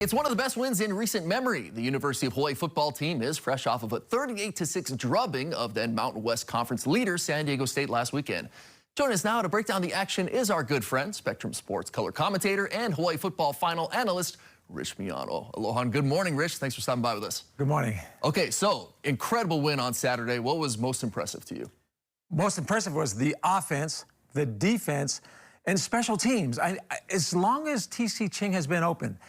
It's one of the best wins in recent memory. The University of Hawaii football team is fresh off of a 38-6 drubbing of then Mountain West Conference leader San Diego State last weekend. Joining us now to break down the action is our good friend, Spectrum Sports color commentator and Hawaii football final analyst, Rich Miano. Aloha and good morning, Rich. Thanks for stopping by with us. Good morning. Okay, so incredible win on Saturday. What was most impressive to you? Most impressive was the offense, the defense, and special teams. As long as TC Ching has been open,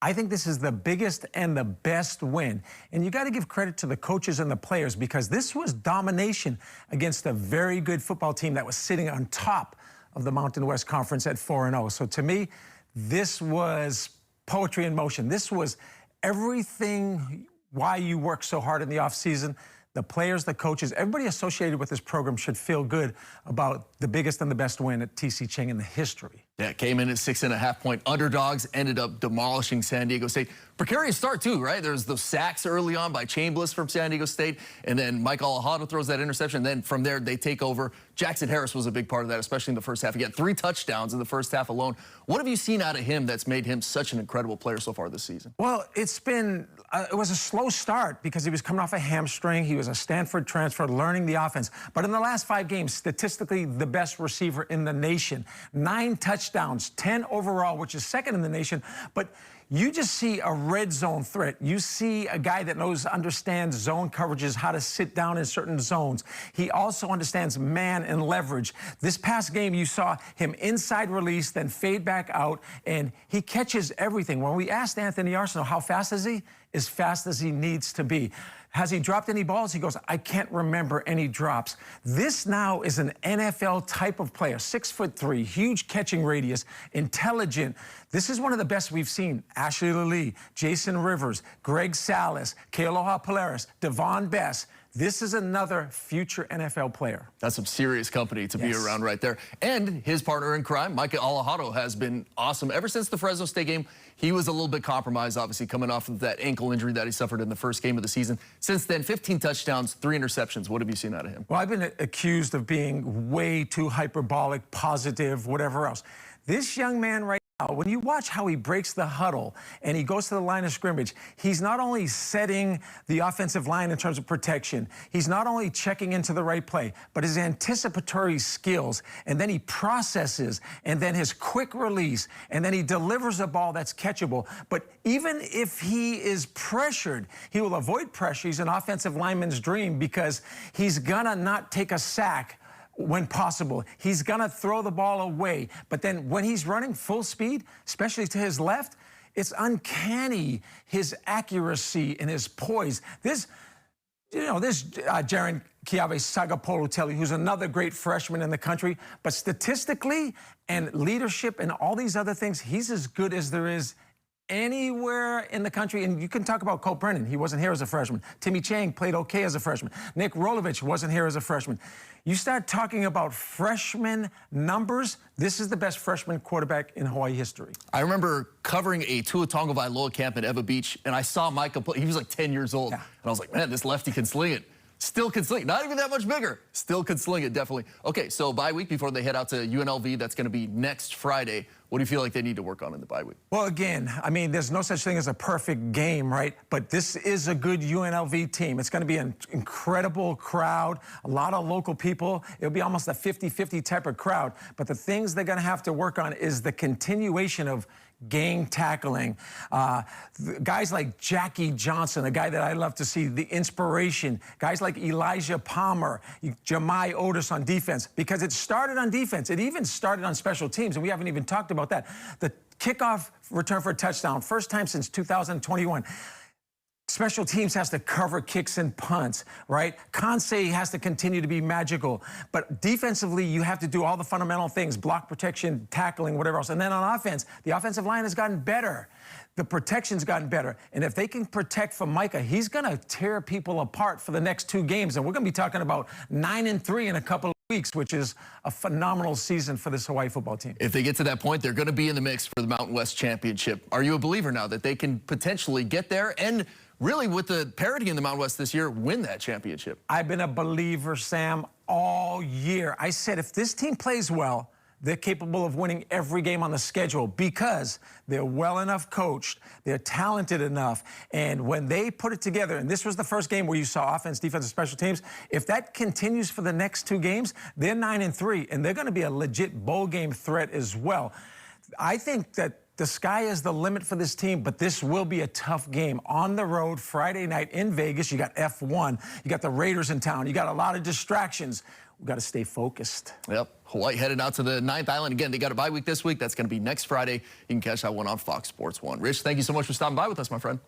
I think this is the biggest and the best win. And you got to give credit to the coaches and the players because this was domination against a very good football team that was sitting on top of the Mountain West Conference at 4-0. So to me, this was poetry in motion. This was everything why you work so hard in the offseason. The players, the coaches, everybody associated with this program should feel good about the biggest and the best win at TC Ching in the history. Yeah, came in at 6.5-point underdogs, ended up demolishing San Diego State. Precarious start too, right? There's those sacks early on by Chambliss from San Diego State, and then Mike Alejado throws that interception. Then from there, they take over. Jackson Harris was a big part of that, especially in the first half. He got 3 touchdowns in the first half alone. What have you seen out of him that's made him such an incredible player so far this season? Well, it was a slow start because he was coming off a hamstring. He was a Stanford transfer, learning the offense. But in the last 5 games, statistically the best receiver in the nation. 9 touchdowns, 10 overall, which is second in the nation. But you just see a red zone threat. You see a guy that understands zone coverages, how to sit down in certain zones. He also understands man and leverage. This past game, you saw him inside release, then fade back out, and he catches everything. When we asked Anthony Arsenault, how fast is he? As fast as he needs to be. Has he dropped any balls? He goes, I can't remember any drops. This now is an NFL type of player, 6'3", huge catching radius, intelligent. This is one of the best we've seen. Ashley Lilly, Jason Rivers, Greg Salas, Kealoha Polaris, Devon Bess. This is another future NFL player. That's some serious company to be around right there. And his partner in crime, Mike Alejado, has been awesome. Ever since the Fresno State game, he was a little bit compromised, obviously, coming off of that ankle injury that he suffered in the first game of the season. Since then, 15 touchdowns, 3 interceptions. What have you seen out of him? Well, I've been accused of being way too hyperbolic, positive, whatever else. This young man right now, when you watch how he breaks the huddle and he goes to the line of scrimmage, he's not only setting the offensive line in terms of protection, he's not only checking into the right play, but his anticipatory skills, and then he processes, and then his quick release, and then he delivers a ball that's catchable. But even if he is pressured, he will avoid pressure. He's an offensive lineman's dream because he's gonna not take a sack when possible. He's gonna throw the ball away. But then when he's running full speed, especially to his left, it's uncanny, his accuracy and his poise. This Jaren Kiave Sagapolu-Teli, who's another great freshman in the country, but statistically and leadership and all these other things, he's as good as there is anywhere in the country. And you can talk about Colt Brennan. He wasn't here as a freshman. Timmy Chang played okay as a freshman. Nick Rolovich wasn't here as a freshman. You start talking about freshman numbers, this is the best freshman quarterback in Hawaii history. I remember covering a Tua Tagovailoa camp at Ewa Beach, and I saw Micah play. He was like 10 years old. And I was like, man, this lefty can sling it. Still can sling it. Not even that much bigger. Still can sling it, definitely. Okay, so bye week before they head out to UNLV. That's going to be next Friday. What do you feel like they need to work on in the bye week? Well, again, I mean, there's no such thing as a perfect game, right? But this is a good UNLV team. It's going to be an incredible crowd, a lot of local people. It'll be almost a 50-50 type of crowd. But the things they're going to have to work on is the continuation of gang tackling. Guys like Jackie Johnson, a guy that I love to see, the inspiration. Guys like Elijah Palmer, Jemai Otis on defense, because it started on defense. It even started on special teams, and we haven't even talked about that. The kickoff return for a touchdown, first time since 2021. Special teams has to cover kicks and punts, right? Kansei has to continue to be magical. But defensively, you have to do all the fundamental things, block protection, tackling, whatever else. And then on offense, the offensive line has gotten better. The protection's gotten better. And if they can protect from Micah, he's going to tear people apart for the next 2 games. And we're going to be talking about 9-3 in a couple of weeks, which is a phenomenal season for this Hawaii football team. If they get to that point, they're going to be in the mix for the Mountain West Championship. Are you a believer now that they can potentially get there and really, with the parity in the Mountain West this year, win that championship? I've been a believer, Sam, all year. I said if this team plays well, they're capable of winning every game on the schedule because they're well enough coached, they're talented enough, and when they put it together, and this was the first game where you saw offense, defense, and special teams, if that continues for the next 2 games, they're 9-3, and they're going to be a legit bowl game threat as well. I think that the sky is the limit for this team, but this will be a tough game. On the road, Friday night in Vegas, you got F1, you got the Raiders in town, you got a lot of distractions. We've got to stay focused. Yep. Hawaii headed out to the 9th island. Again, they got a bye week this week. That's going to be next Friday. You can catch that one on Fox Sports 1. Rich, thank you so much for stopping by with us, my friend.